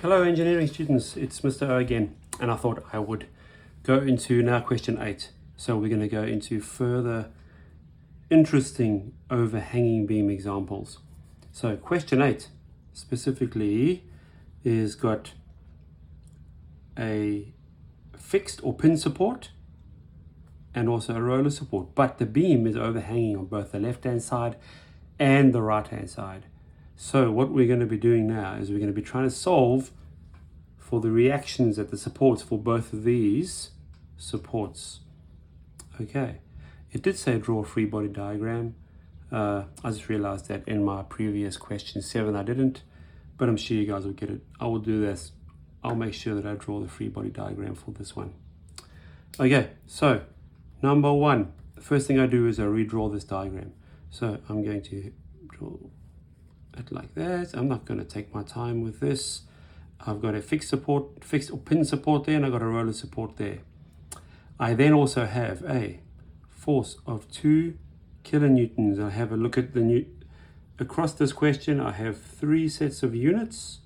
Hello engineering students, it's Mr. O again, and I thought I would go into now question 8. So we're going to go into further interesting overhanging beam examples. So question 8 specifically is got a fixed or pin support and also a roller support, but the beam is overhanging on both the left hand side and the right hand side. So what we're going to be doing now is we're going to be trying to solve for the reactions at the supports for both of these supports. Okay, it did say draw a free body diagram. I just realized that in my previous question 7 I didn't, but I'm sure you guys will get it. I will do this. I'll make sure that I draw the free body diagram for this one. Okay, so number 1, the first thing I do is I redraw this diagram. So I'm going to draw it like that. I'm not going to take my time with this. I've got a fixed or pin support there, and I've got a roller support there. I then also have a force of 2 kilonewtons. I have a look at the across this question. I have 3 sets of units: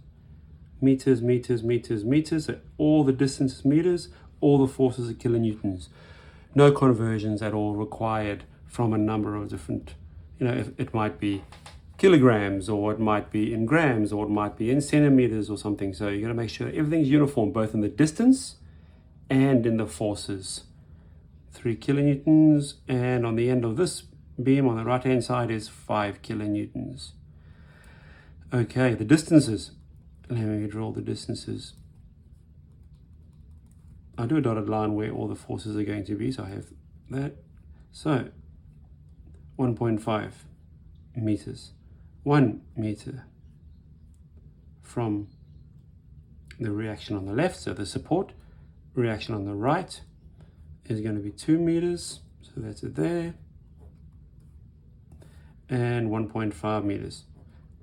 meters, meters, meters, meters. So all the distance is meters. All the forces are kilonewtons. No conversions at all required from a number of different. It might be kilograms, or it might be in grams, or it might be in centimeters or something. So you're going to make sure that everything's uniform, both in the distance and in the forces. 3 kilonewtons, and on the end of this beam on the right hand side is 5 kilonewtons. Okay, the distances. Let me draw the distances. I do a dotted line where all the forces are going to be, so I have that. So 1.5 meters. 1 meter from the reaction on the left, so the support. Reaction on the right is going to be 2 meters, so that's it there, and 1.5 meters.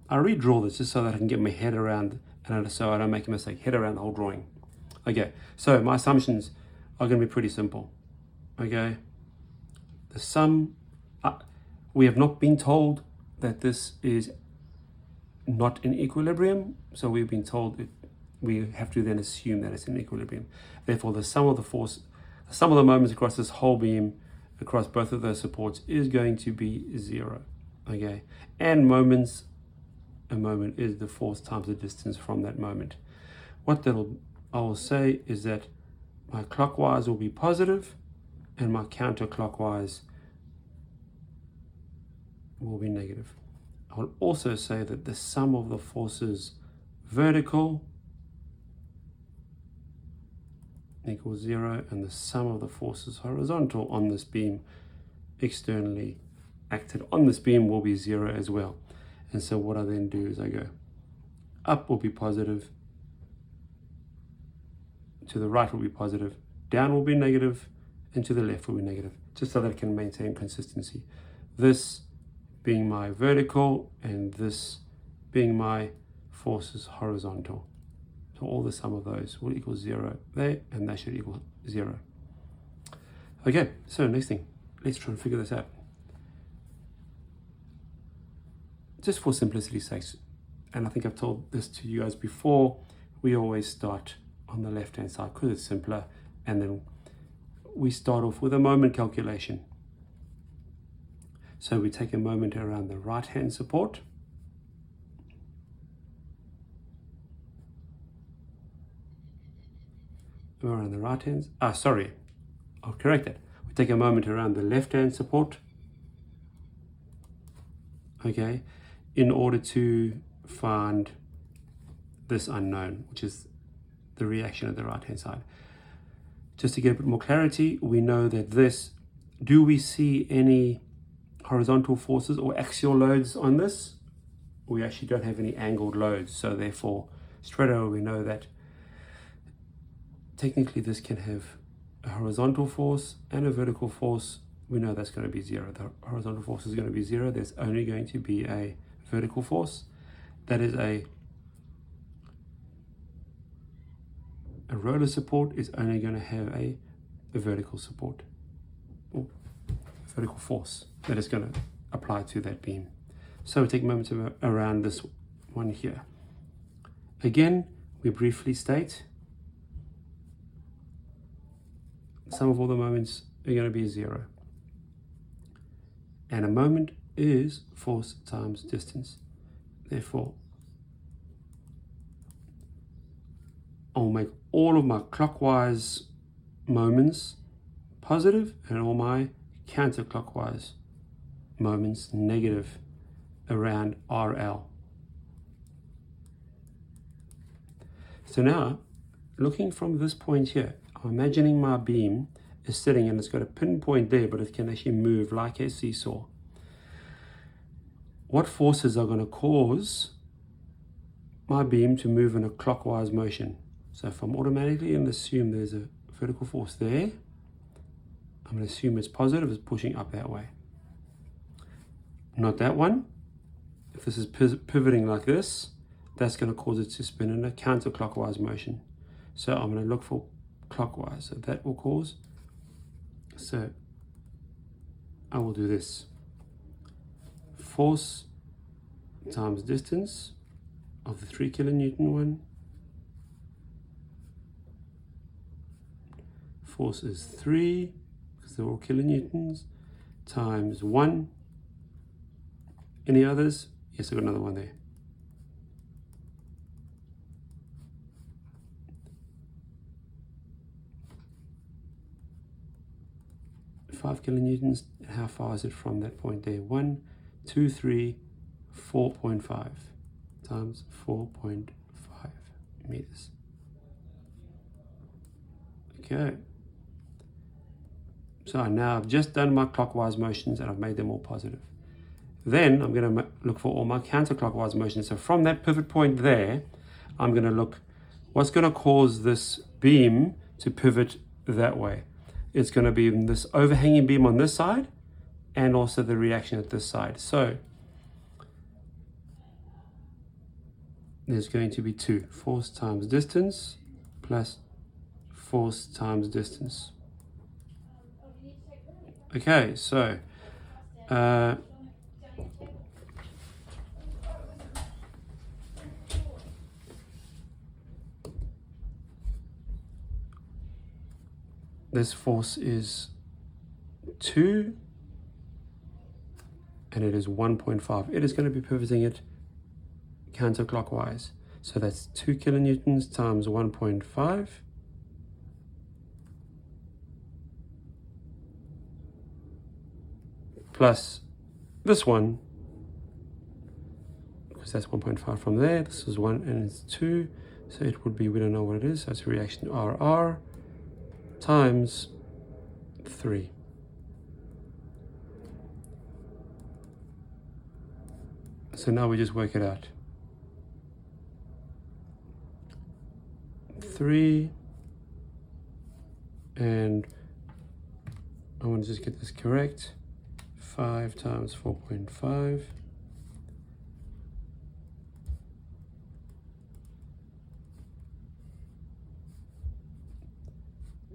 I redraw this just so that I can get my head around, and so I don't make a mistake, head around the whole drawing. Okay, so my assumptions are going to be pretty simple. Okay, the sum, we have not been told that this is not in equilibrium, so we've been told that we have to then assume that it's in equilibrium. Therefore, the sum of the moments across this whole beam, across both of those supports, is going to be 0. Okay, and a moment is the force times the distance from that moment. What I will say is that my clockwise will be positive, and my counterclockwise will be negative. I will also say that the sum of the forces vertical equals 0, and the sum of the forces horizontal on this beam, externally acted on this beam, will be 0 as well. And so what I then do is I go up will be positive, to the right will be positive, down will be negative, and to the left will be negative, just so that I can maintain consistency. This being my vertical and this being my forces horizontal. So all the sum of those will equal 0 there, and that should equal 0. Okay, so next thing, let's try and figure this out. Just for simplicity's sake, and I think I've told this to you guys before, we always start on the left hand side because it's simpler, and then we start off with a moment calculation. So we take a moment around the right hand support, around the right hand, I'll correct that. We take a moment around the left hand support, okay, in order to find this unknown, which is the reaction at the right hand side. Just to get a bit more clarity, we know that do we see any horizontal forces or axial loads on this? We actually don't have any angled loads, so therefore straight away we know that technically this can have a horizontal force and a vertical force. We know that's going to be 0. The horizontal force is going to be 0. There's only going to be a vertical force. That is a roller support is only going to have a vertical support, or vertical force that is going to apply to that beam. So we take moments around this one here. Again, we briefly state the sum of all the moments are going to be 0. And a moment is force times distance. Therefore, I'll make all of my clockwise moments positive and all my counterclockwise moments negative around RL. So now, looking from this point here, I'm imagining my beam is sitting and it's got a pinpoint there, but it can actually move like a seesaw. What forces are going to cause my beam to move in a clockwise motion? So if I'm automatically going to assume there's a vertical force there, I'm going to assume it's positive, it's pushing up that way. Not that one. If this is pivoting like this, that's going to cause it to spin in a counterclockwise motion. So I'm going to look for clockwise. So that will cause. So I will do this. Force times distance of the 3 kilonewton one. Force is 3, because they're all kilonewtons, times 1. Any others? Yes, I've got another one there. 5 kilonewtons. How far is it from that point there? 1, 2, 3, 4.5 times 4.5 meters. Okay. So now I've just done my clockwise motions and I've made them all positive. Then I'm going to look for all my counterclockwise motions. So from that pivot point there, I'm going to look what's going to cause this beam to pivot that way. It's going to be this overhanging beam on this side and also the reaction at this side. So there's going to be 2. Force times distance plus force times distance. Okay, so this force is 2 and it is 1.5. It is going to be pivoting it counterclockwise. So that's 2 kilonewtons times 1.5 plus this one, because that's 1.5 from there. This is 1 and it's 2. So it would be, we don't know what it is. So it's a reaction to RR times 3. So now we just work it out. 3, and I want to just get this correct. 5 times 4.5.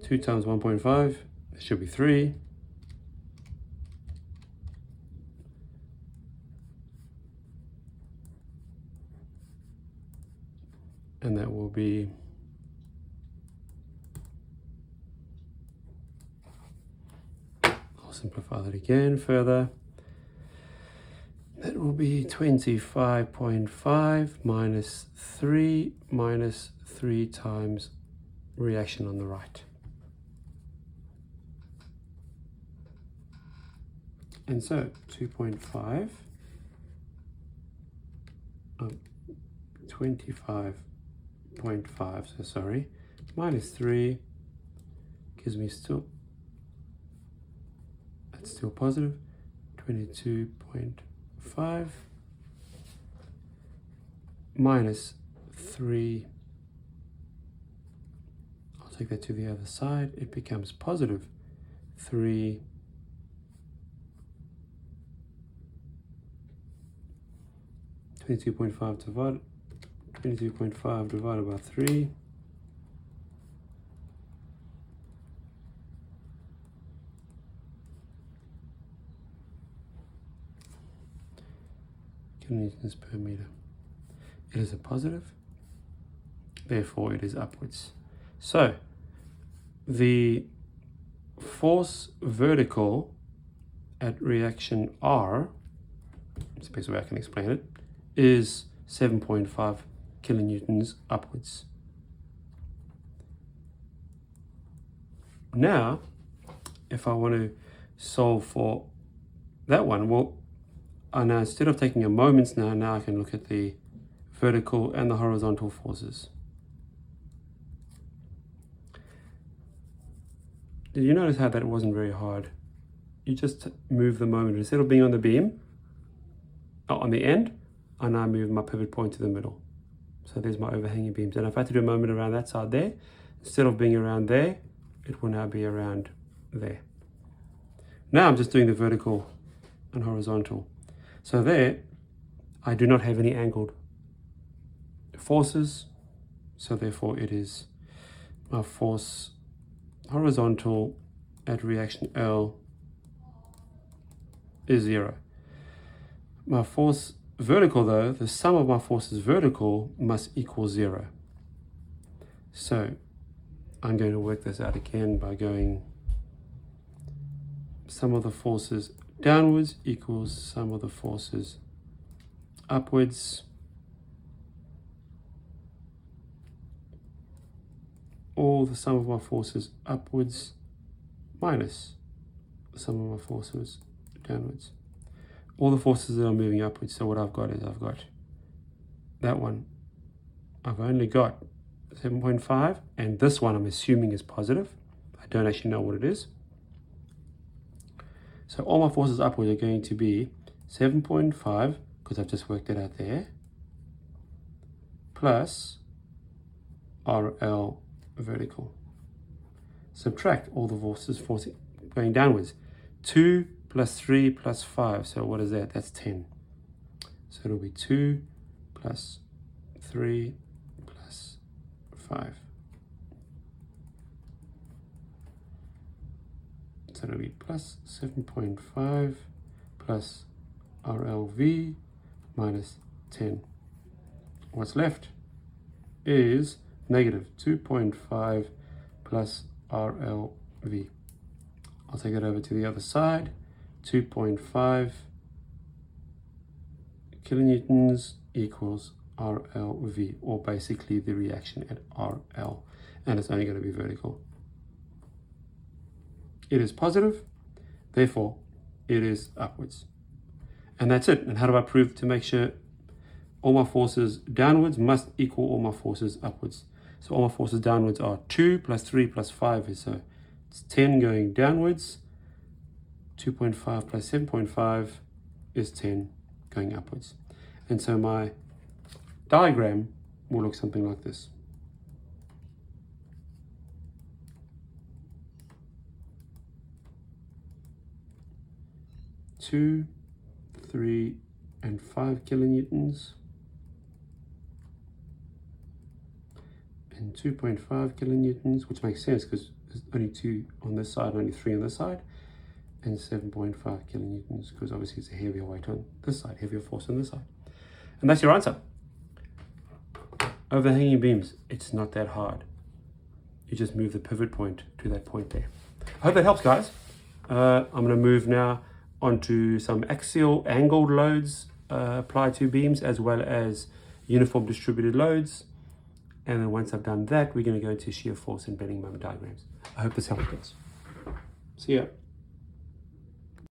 Two times 1.5, it should be 3. And that will be simplify that again further. That will be 25.5 minus 3 minus 3 times reaction on the right. And so 2.5, 25.5, so sorry, minus 3 gives me still positive, 22.5 minus 3, I'll take that to the other side, it becomes positive 3 22.5 divided by 3. Kilonewtons per meter. It is a positive, therefore it is upwards. So the force vertical at reaction R, that's the best way I can explain it, is 7.5 kilonewtons upwards. Now, if I want to solve for that one, well, now instead of taking a moments now I can look at the vertical and the horizontal forces. Did you notice how that wasn't very hard? You just move the moment. Instead of being on the beam, on the end, I now move my pivot point to the middle. So there's my overhanging beams. And if I had to do a moment around that side there, instead of being around there, it will now be around there. Now I'm just doing the vertical and horizontal. So there, I do not have any angled forces. So therefore it is my force horizontal at reaction L is 0. My force vertical though, the sum of my forces vertical must equal 0. So I'm going to work this out again by going sum of the forces downwards equals sum of the forces upwards, or the sum of my forces upwards minus the sum of my forces downwards. All the forces that are moving upwards. So what I've got is I've got that one. I've only got 7.5, and this one I'm assuming is positive. I don't actually know what it is. So all my forces upwards are going to be 7.5, because I've just worked it out there, plus RL vertical. Subtract all the forces going downwards. 2 plus 3 plus 5. So what is that? That's 10. So it'll be 2 plus 3 plus 5. So it'll be plus 7.5 plus RLV minus 10. What's left is negative 2.5 plus RLV. I'll take it over to the other side. 2.5 kilonewtons equals RLV, or basically the reaction at RL, and it's only going to be vertical. It is positive, therefore it is upwards. And that's it. And how do I prove to make sure all my forces downwards must equal all my forces upwards? So all my forces downwards are 2 plus 3 plus 5, so it's 10 going downwards. 2.5 plus 7.5 is 10 going upwards. And so my diagram will look something like this. Two, 3, and 5 kilonewtons, and 2.5 kilonewtons, which makes sense because there's only 2 on this side, only 3 on this side, and 7.5 kilonewtons because obviously it's a heavier weight on this side, heavier force on this side. And that's your answer. Overhanging beams, it's not that hard. You just move the pivot point to that point there. I hope that helps, guys. I'm going to move now onto some axial angled loads applied to beams, as well as uniform distributed loads. And then once I've done that, we're going to go into shear force and bending moment diagrams. I hope this helps, guys. See ya.